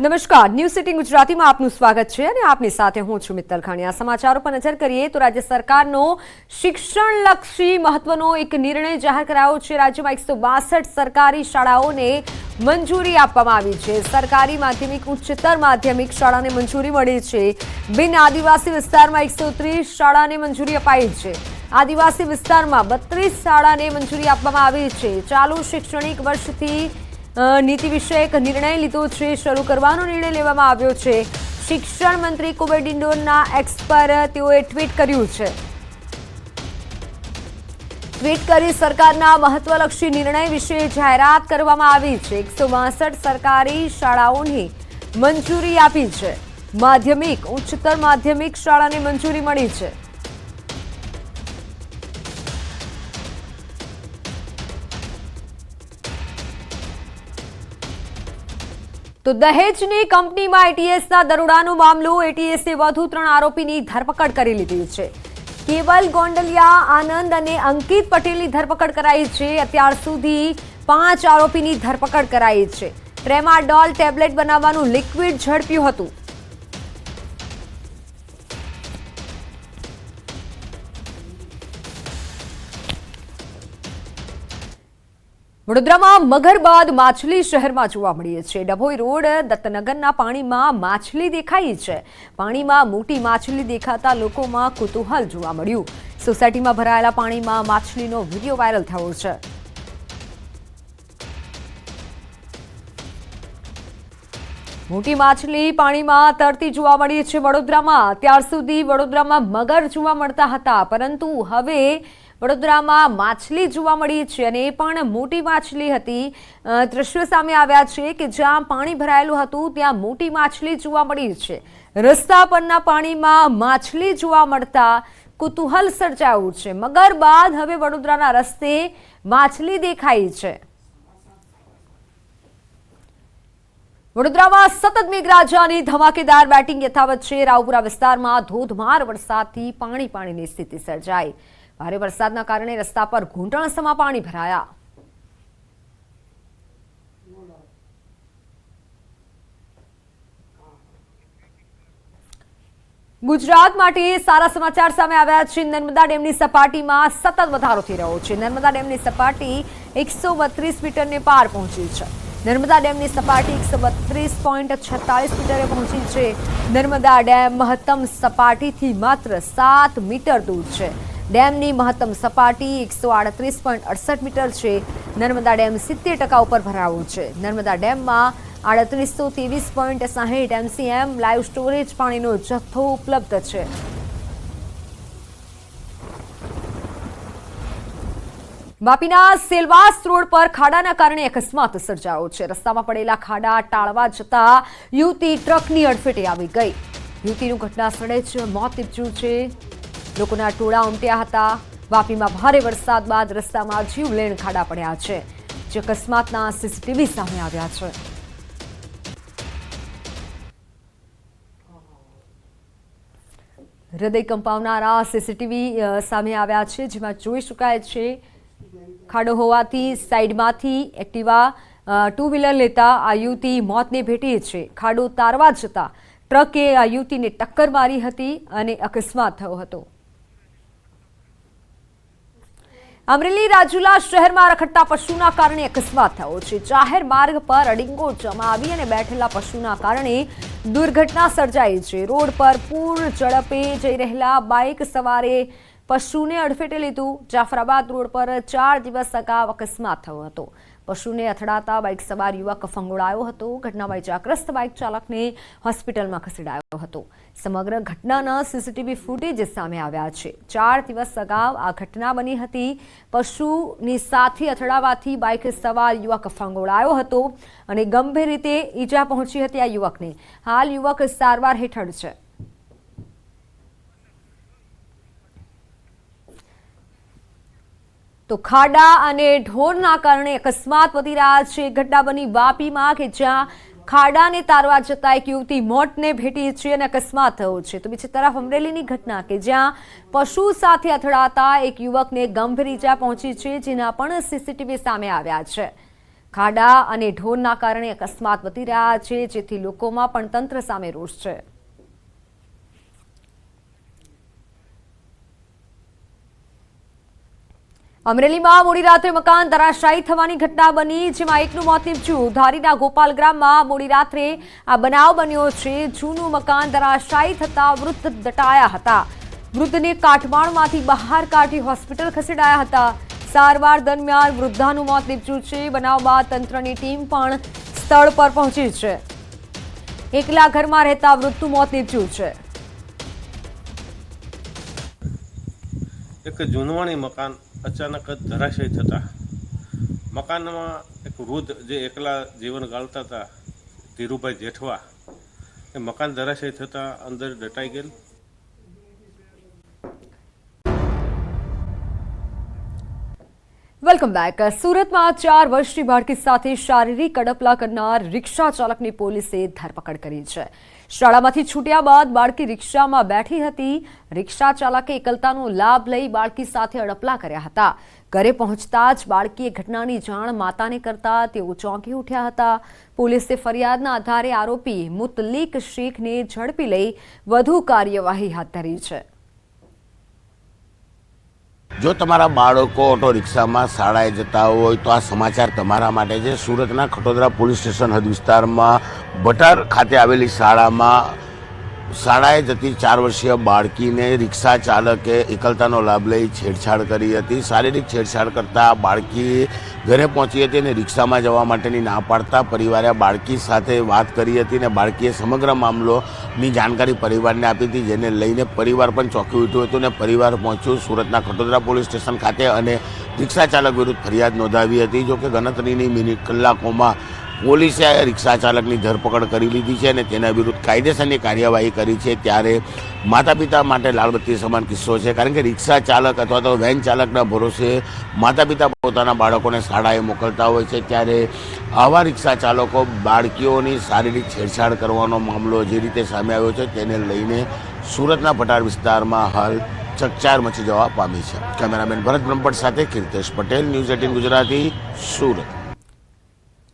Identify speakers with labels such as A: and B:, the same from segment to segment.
A: નમસ્કાર, news city ગુજરાતીમાં આપનું સ્વાગત છે અને આપની સાથે હું છું મિત્તલ ખાણીયા। સમાચારો પર નજર કરીએ તો રાજ્ય સરકારનો શિક્ષણલક્ષી મહત્વનો એક નિર્ણય જાહેર કરાયો છે। રાજ્યમાં 162 સરકારી શાળાઓને મંજૂરી આપવામાં આવી છે। સરકારી માધ્યમિક ઉચ્ચતર માધ્યમિક શાળાને મંજૂરી મળી છે। બિન આદિવાસી વિસ્તારમાં 130 શાળાને મંજૂરી અપાઈ છે। આદિવાસી વિસ્તારમાં 32 શાળાને મંજૂરી આપવામાં આવી છે। ચાલુ શૈક્ષણિક વર્ષથી नीति विषयक निर्णय लीधो छे। शुरू करवानो निर्णय लेवामां आव्यो छे। शिक्षण मंत्री कुबेर डिंडोरना एक्स पर तेओए ट्वीट कर्युं छे। ट्वीट करी सरकारना महत्वलक्षी निर्णय विषे जाहेरात करवामां आवी छे। 162 सरकारी शाळाओने मंजूरी आपी छे। माध्यमिक उच्चतर माध्यमिक शाळाने मंजूरी मळी छे। तो दहेजनी कंपनीमां एटीएसना दरोडानो मामलो। एटीएसे વધુ 3 આરોપીની ધરપકડ કરી લીધી છે। કેવલ ગોંડલિયા, આનંદ અને અંકિત પટેલની ધરપકડ કરાઈ છે। અત્યાર સુધી 5 આરોપીની ધરપકડ કરાઈ છે। ટ્રેમાડોલ ટેબ્લેટ બનાવવાનું લિક્વિડ ઝડપ્યું હતું। વડોદરામાં મગર બાદ માછલી શહેરમાં જોવા મળી છે। ડભોઈ રોડ દત્તનગરના પાણીમાં માછલી દેખાઈ છે। પાણીમાં મોટી માછલી દેખાતા લોકોમાં કુતૂહલ જોવા મળ્યું। સોસાયટીમાં ભરાયેલા પાણીમાં માછલીનો વિડીયો વાયરલ થયો છે। મોટી માછલી પાણીમાં તરતી જોવા મળી છે। વડોદરામાં ત્યાર સુધી વડોદરામાં મગર જોવા મળતા હતા, પરંતુ હવે વડોદરામાં માછલી જોવા મળી છે અને એ પણ મોટી માછલી હતી। દ્રશ્યો સામે આવ્યા છે કે જ્યાં પાણી ભરાયેલું હતું ત્યાં મોટી માછલી જોવા મળી છે। રસ્તા પરના પાણીમાં માછલી જોવા મળતા કુતૂહલ સર્જાયું છે। મગર બાદ હવે વડોદરાના રસ્તે માછલી દેખાઈ છે। વડોદરામાં સતત મેઘરાજાની ધમાકેદાર બેટિંગ યથાવત છે। રાવપુરા વિસ્તારમાં ધોધમાર વરસાદથી પાણીની સ્થિતિ સર્જાઈ। ભારે વરસાદના કારણે રસ્તા પર ઘૂંટણસમા પાણી ભરાયા। ગુજરાત માટે સારા સમાચાર સામે આવ્યા છે। નર્મદા ડેમની સપાટીમાં સતત વધારો થઈ રહ્યો છે। નર્મદા ડેમની સપાટી 132 મીટરને પાર પહોંચી છે। નર્મદા ડેમની સપાટી 132.46 મીટરે પહોંચી છે। નર્મદા ડેમ મહત્તમ સપાટીથી માત્ર 7 મીટર દૂર છે। ડેમની મહત્તમ સપાટી 138.68 મીટર છે। નર્મદા ડેમ 70% ઉપર ભરાયો છે। નર્મદા ડેમમાં 3823.60 MCM લાઈવ સ્ટોરેજ પાણીનો જથ્થો ઉપલબ્ધ છે। વાપીના સેલવાસ રોડ પર ખાડાના કારણે અકસ્માત સર્જાયો છે। રસ્તામાં પડેલા ખાડા ટાળવા જતા યુવતી ટ્રકની અડફેટે આવી ગઈ। યુવતીનું ઘટના સ્થળે જ મોત નીપજ્યું છે। લોકોના ટોળા ઉમટ્યા હતા। વાપીમાં ભારે વરસાદ બાદ રસ્તામાં જીવલેણ ખાડા પડ્યા છે, જે અકસ્માતના સીસીટીવી સામે આવ્યા છે। હૃદય કંપાવનારા સીસીટીવી સામે આવ્યા છે, જેમાં જોઈ શકાય છે ખાડો હોવાથી સાઈડમાંથી એક્ટિવા ટુ વ્હીલર લેતા આ યુવતી મોતને ભેટી છે। ખાડો તારવા જતા ટ્રકે આ યુવતીને ટક્કર મારી હતી અને અકસ્માત થયો હતો। અમરેલી રાજુલા શહેરમાં રખડતા પશુના કારણે અકસ્માત થયો છે। જાહેર માર્ગ પર અડીંગો જમાવી અને બેઠેલા પશુના કારણે દુર્ઘટના સર્જાઈ છે। રોડ પર પૂર ઝડપે જઈ રહેલા બાઇક સવારે પશુને અડફેટે લીધું। જાફરાબાદ રોડ પર 4 દિવસ અગાઉ અકસ્માત થયો હતો। પશુને અથડાતા બાઇક સવાર યુવક ફંગોળાયો હતો। ઘટનામાં ઇજાગ્રસ્ત બાઇક ચાલકને હોસ્પિટલમાં ખસેડાયો હતો। સમગ્ર ઘટનાના સીસીટીવી ફૂટેજ સામે આવ્યા છે। 4 દિવસ અગાઉ આ ઘટના બની હતી। પશુની સાથે અથડાવાથી બાઇક સવાર યુવક ફંગોળાયો હતો અને ગંભીર રીતે ઈજા પહોંચી હતી આ યુવકને। હાલ યુવક સારવાર હેઠળ છે। તો ખાડા અને ઢોરના કારણે અકસ્માત વધી રહ્યા છે। ઘટના બની વાપીમાં કે જ્યાં ખાડાને તારવા જતા એક યુવતી મોતને ભેટી છે અને અકસ્માત થયો છે। તો બીજી તરફ અમરેલીની ઘટના કે જ્યાં પશુ સાથે અથડાતા એક યુવકને ગંભીર ઈજા પહોંચી છે, જેના પણ સીસીટીવી સામે આવ્યા છે। ખાડા અને ઢોરના કારણે અકસ્માત વધી રહ્યા છે, જેથી લોકોમાં પણ તંત્ર સામે રોષ છે. અમરેલીમાં મોડી રાત્રે મકાન ધરાશાયી થવાની ઘટના બની, જેમાં એકનું મોત નીપજ્યું. ધારીના ગોપાલ ગ્રામમાં મોડી રાત્રે આ બનાવ બન્યો છે. જૂનું મકાન ધરાશાયી થતા વૃદ્ધ દટાયા હતા. વૃદ્ધને કાટમાળમાંથી બહાર કાઢી હોસ્પિટલ ખસેડાયા હતા. સારવાર દરમિયાન વૃદ્ધાનું મોત નીપજ્યું છે. બનાવ બાદ તંત્રની ટીમ પણ સ્થળ પર પહોંચી છે. એકલા ઘરમાં રહેતા વૃદ્ધનું મોત નીપજ્યું છે.
B: એક જૂનવાણી મકાન અચાનક જ ધરાશયી થતા મકાનમાં એક વૃદ્ધ જે એકલા જીવન ગાળતા હતા, ધીરુભાઈ જેઠવા, એ મકાન ધરાશયી થતા અંદર દટાઈ ગયેલ.
A: Welcome back. સુરતમાં 4 વર્ષની બાળકી સાથે શારીરિક અડપલા કરનાર રિક્ષા ચાલકની પોલીસે ધરપકડ કરી છે. શાળામાંથી છૂટ્યા બાદ બાળકી રિક્ષામાં બેઠી હતી. રિક્ષા ચાલકે એકલતાનો લાભ લઈ બાળકી સાથે અડપલા કર્યા હતા. ઘરે પહોંચતા જ બાળકીએ ઘટનાની જાણ માતાને કરતા તેઓ ચોંકી ઉઠ્યા હતા. પોલીસે ફરિયાદના આધારે આરોપી મુતલીક શેખને ઝડપી લઈ વધુ કાર્યવાહી હાથ ધરી છે.
C: જો તમારા બાળકો ઓટો રિક્ષામાં શાળાએ જતા હોય તો આ સમાચાર તમારા માટે છે. સુરતના ખટોદરા પોલીસ સ્ટેશન હદ વિસ્તારમાં ભટાર ખાતે આવેલી શાળાએ જતી 4 વર્ષીય બાળકીને રિક્ષા ચાલકે એકલતાનો લાભ લઈ છેડછાડ કરી હતી. શારીરિક છેડછાડ કરતા બાળકી ઘરે પહોંચી હતી અને રિક્ષામાં જવા માટેની ના પાડતા પરિવારે બાળકી સાથે વાત કરી હતી અને બાળકીએ સમગ્ર મામલોની જાણકારી પરિવારને આપી હતી, જેને લઈને પરિવાર પણ ચોંકી ઉઠ્યું હતું અને પરિવાર પહોંચ્યું સુરતના ખટોદરા પોલીસ સ્ટેશન ખાતે અને રિક્ષા ચાલક વિરુદ્ધ ફરિયાદ નોંધાવી હતી. જોકે ગણતરીની કલાકોમાં પોલીસે રિક્ષા ચાલકની ધરપકડ કરી લીધી છે અને તેના વિરુદ્ધ કાયદેસરની કાર્યવાહી કરી છે. ત્યારે માતા પિતા માટે લાલબત્તી સમાન કિસ્સો છે, કારણ કે રિક્ષા ચાલક અથવા તો વેન ચાલકના ભરોસે માતા પિતા પોતાના બાળકોને શાળાએ મોકલતા હોય છે. ત્યારે આવા રિક્ષા ચાલકો બાળકીઓની શારીરિક છેડછાડ કરવાનો મામલો જે રીતે સામે આવ્યો છે, તેને લઈને સુરતના ભટાર વિસ્તારમાં હાલ ચકચાર મચી જવા પામી છે. કેમેરામેન ભરત બ્રહ્મભટ્ટ સાથે કીર્તેશ પટેલ, ન્યૂઝ 18 ગુજરાતી, સુરત.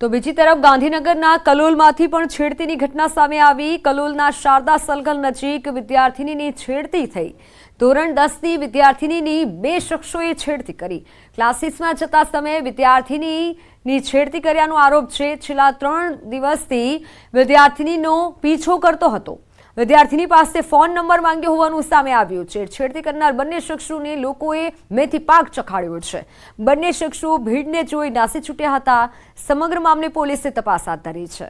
A: તો બીજી તરફ ગાંધીનગરના કલોલમાંથી પણ છેડતીની ઘટના સામે આવી. કલોલના શારદા સલગલ નજીક વિદ્યાર્થિનીની છેડતી થઈ. ધોરણ 10ની વિદ્યાર્થિનીની 2 શખ્સોએ છેડતી કરી. ક્લાસીસમાં જતા સમયે વિદ્યાર્થિનીની છેડતી કર્યાનો આરોપ છે. છેલ્લા 3 દિવસથી વિદ્યાર્થિનીનો પીછો કરતો હતો. વિદ્યાર્થીની પાસે ફોન નંબર માંગ્યો હોવાનું સામે આવ્યું છે. છેડતી કરનાર બંને શખ્સોને લોકોએ મેથી પાક ચખાડ્યો છે. બંને શખ્સો ભીડને જોઈ નાસી છૂટ્યા હતા. સમગ્ર મામલે પોલીસે તપાસ હાથ ધરી છે.